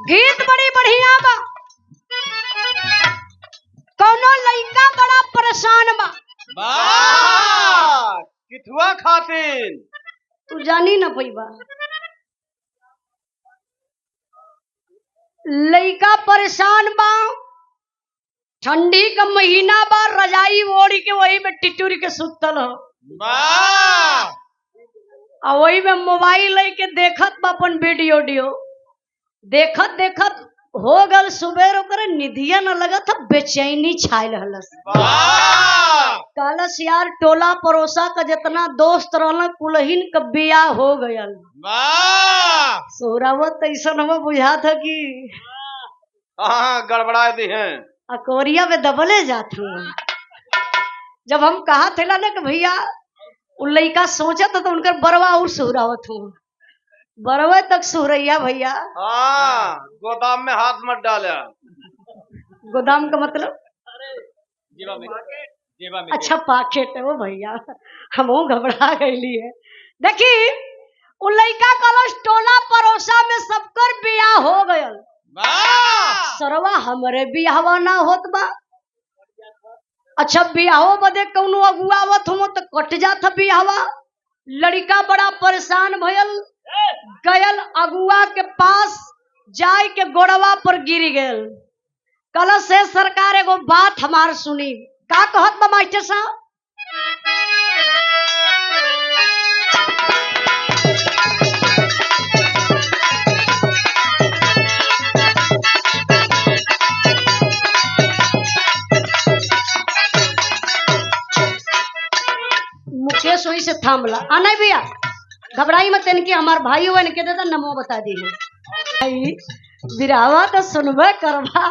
गीत बड़ी बढ़िया बा। कौनो लइका बड़ा परेशान बा। किथुआ खातिन तू जानी ना पैबा। लइका परेशान बा, ठंडी का महीना बा, रजाई ओढ़ के वही में टिटूरी के सुतल हो आ वही में मोबाइल लेके देखत बा अपन वीडियो देखत देखत हो गल सुबेर ओकरे निधिया न लगत था, बेचैनी छायल हलस। कहलस यार टोला पड़ोसा का जितना दोस्त रहल कुलहीन का बियाह हो गयल। सोहरावत ऐसा बुझा था कि गड़बड़ा दी हैं अकोरिया में दबले जात हूँ। जब हम कहा थे ना कि भैया उ लइका सोचत तो उनकर बरवा और सोहरावत हूँ, बरवा तक सोहरैया भैया। गोदाम में हाथ मत डाला। गोदाम का मतलब जेबा में अच्छा पाकेट है वो भैया, हम घबरा गईली है। देखी उ लइका कलश टोला पड़ोसा में सबकर बियाह हो गयल, सरवा हमरे बियाहवा ना होत बा। अच्छा बियाहो बदे कौनो अगुआवत हो तो कट जात बियाहवा। लड़का बड़ा परेशान भयल, गयल अगुआ के पास जाय के गोड़वा पर गिर गयल। कल से सरकार एगो बात हमार सुनी। का कहत बा मास्टर साहब? मुकेश वही से थामला आ नहीं भैया घबराई मत, इनके हमार भाई हुआ इनके देता नमो बता दी है। बिरावा तो सुनबे करवा।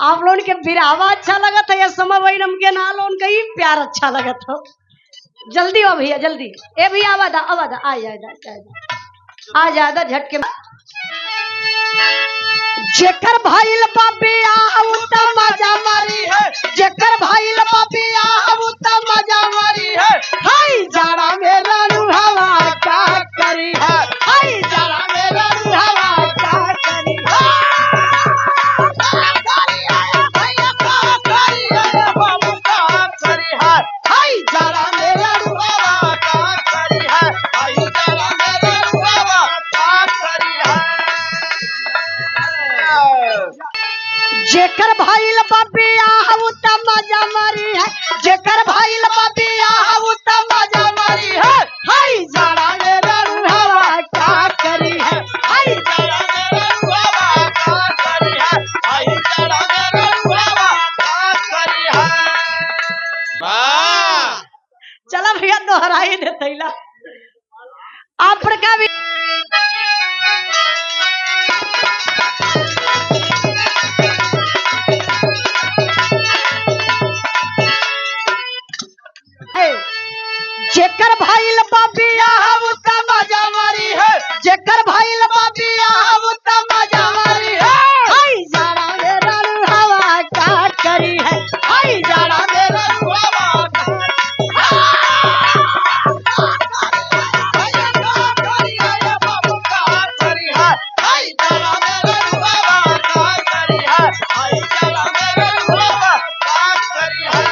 आप लोगों के बिरावा अच्छा लगा था या समय वही नमके ना लोन का ही प्यार अच्छा लगा था। जल्दी हो भैया जल्दी। ए भैया आवादा आ जाएगा झटके। जेकर भाई लबिया उता मजा मारी है, जेकर भाई लबिया उता मजा मारी है। हाय जाड़ा मेरा रुहावा का करी है, हाय जाड़ा मेरा रुहावा का करी है। हाय जाड़ा मेरा रुहावा का करी है, हाय जाड़ा मेरा रुहावा का करी है। जेकर भाई लबिया उता मजा मारी है, जेकर भाई लबिया उता मजा मारी है। हाय जाड़ा मेरा रुहावा का करी है, हाय जाड़ा मेरा रुहावा का करी है, हाय जाड़ा मेरा रुहावा का करी है। चला भैया दोहराई दे तैला आप का भी। जेकर भाई लबिया उता मजा मारी है, जेकर भाई लबिया उता मजा मारी है। हाय जाड़ा मेरा रुहावा का करी है, हाय जाड़ा मेरा रुहावा का करी है, बाबू का करी है। हाय जाड़ा मेरा रुहावा का करी है, हाय जाड़ा मेरा रुहावा का करी है।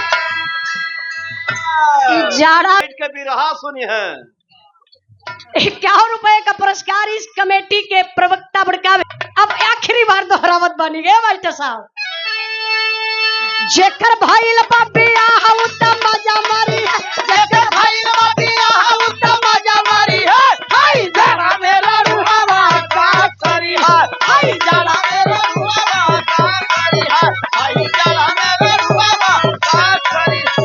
जाड़ा के बिरहा सुनी है। 51 रुपए का पुरस्कार इस कमेटी के प्रवक्ता बड़कावे। अब आखिरी बार दोहरावत बनी गए मास्टर साहब। जेकर भाई लबिया उता मजा मारी है, जेकर भाई लबिया उता मजा मारी है। हाय जाड़ा मेरा रुहावा का करी है, हाय जाड़ा मेरा रुहावा का करी है, हाय जाड़ा मेरा रुहावा का करी है।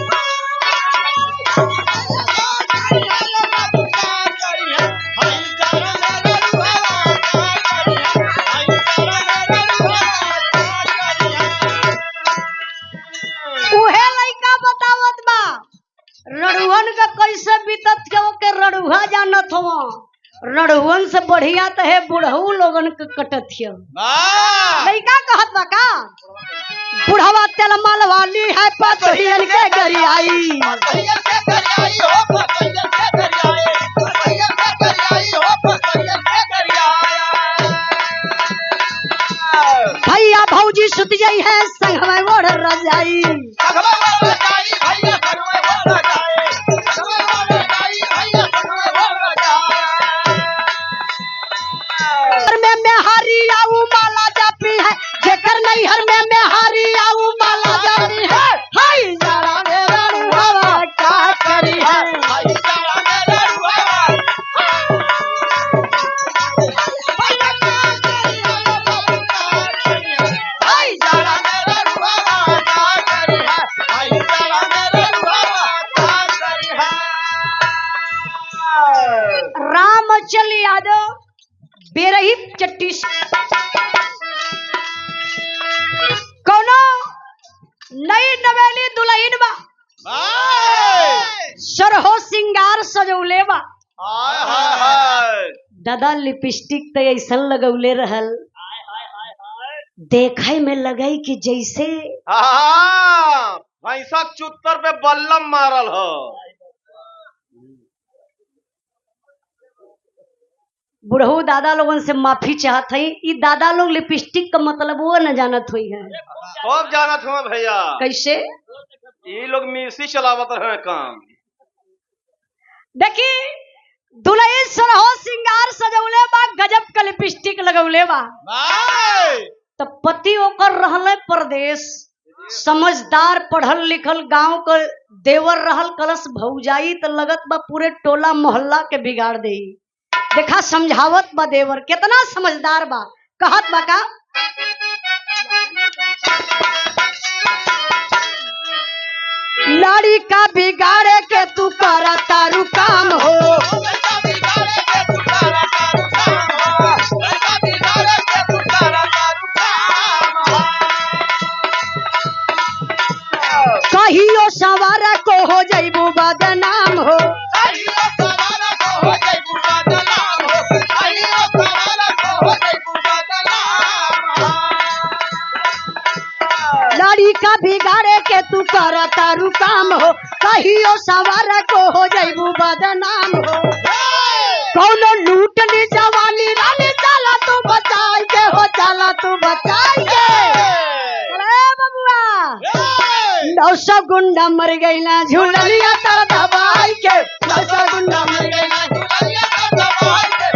उहे लइका बतावत बा रड़ुहन का कैसे बीतत के रड़ुहा जानत हो। रड़ुहन से बढ़िया तो है बुढ़ऊ लोगन के कटत हियो। लइका कहत बा का बुढ़वा तेल माल वाली है पतोहियन के गरियाई। रानी सुत जाई है संग में ओढ़ रजाई। में हारी आऊ माला जापी है जेकर नहीं हर में हारी आऊ माला जापी है। हाय जाड़ा मेरा रुआ का करी है। रामचल यादव बेरही चट्टी कौनो नई नवेली दुल्हन बा सरहो सिंगार सजौले बा। दादा लिपस्टिक तो ऐसा लगौले रहल देखे में लगई कि जैसे भैंसा चुत्तर पे बल्लम मारल हो। बुढ़ऊ दादा लोगन से माफी चाहत हई। ई दादा लोग लिपस्टिक का मतलब वो न जानत हुई है। खूब जानत हुआ भैया। कैसे ये लोग मिर्ची चलावत रहे काम। देखी दुल्हन सरहो सिंगार सजौले बा गजब का लिपस्टिक लगौले बा। तो पति ओकर रहल परदेश समझदार पढ़ल लिखल गांव का देवर रहल कलश भौजाई तो लगत बा पूरे टोला मोहल्ला के बिगाड़ दे। देखा समझावत बा देवर कितना समझदार बा। कहत बा का लाड़ी का बिगाड़े के तू करा तारू काम हो। कहियो सवारा को हो जइबू बदनाम हो। लाड़ी का बिगाड़े के तू कर तारू काम हो। कहियो सवार को हो जइबू बदनाम हो। कौनो लूट ली जवानी रानी चला तू बचाई के हो चला तू बचाई के। अरे बबुआ 900 गुंडा मर गई ना झूलनिया तर दबाई के। 900 गुंडा मर गई ना झूलनिया तर दबाई के।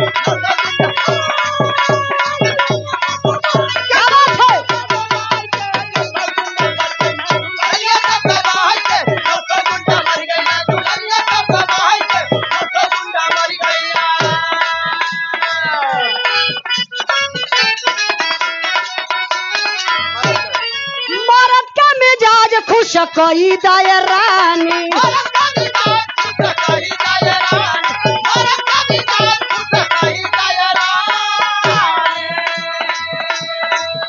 खुश कई दायर रानी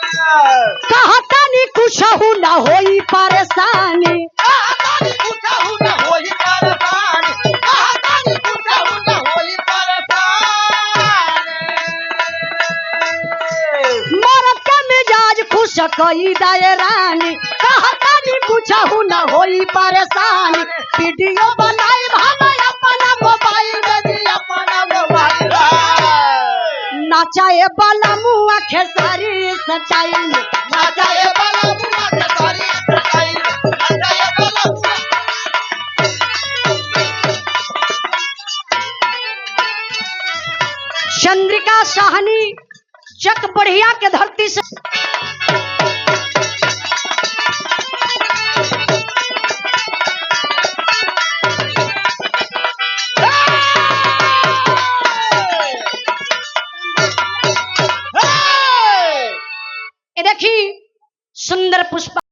कहता नहीं कुछ न होई परेशानी। मरद का मिजाज खुश कई दायर रानी कहता कुछ न होई परेशान। वीडियो बनाई भाई अपना मोबाइल में अपना मोबाइल नाचाए वाला मुआ खेसारी सच्चाई में नाचाए वाला मुआ खेसारी सच्चाई नाचाए वाला चंद्रिका साहनी चक बढ़िया के धरती से देखी सुंदर पुष्पा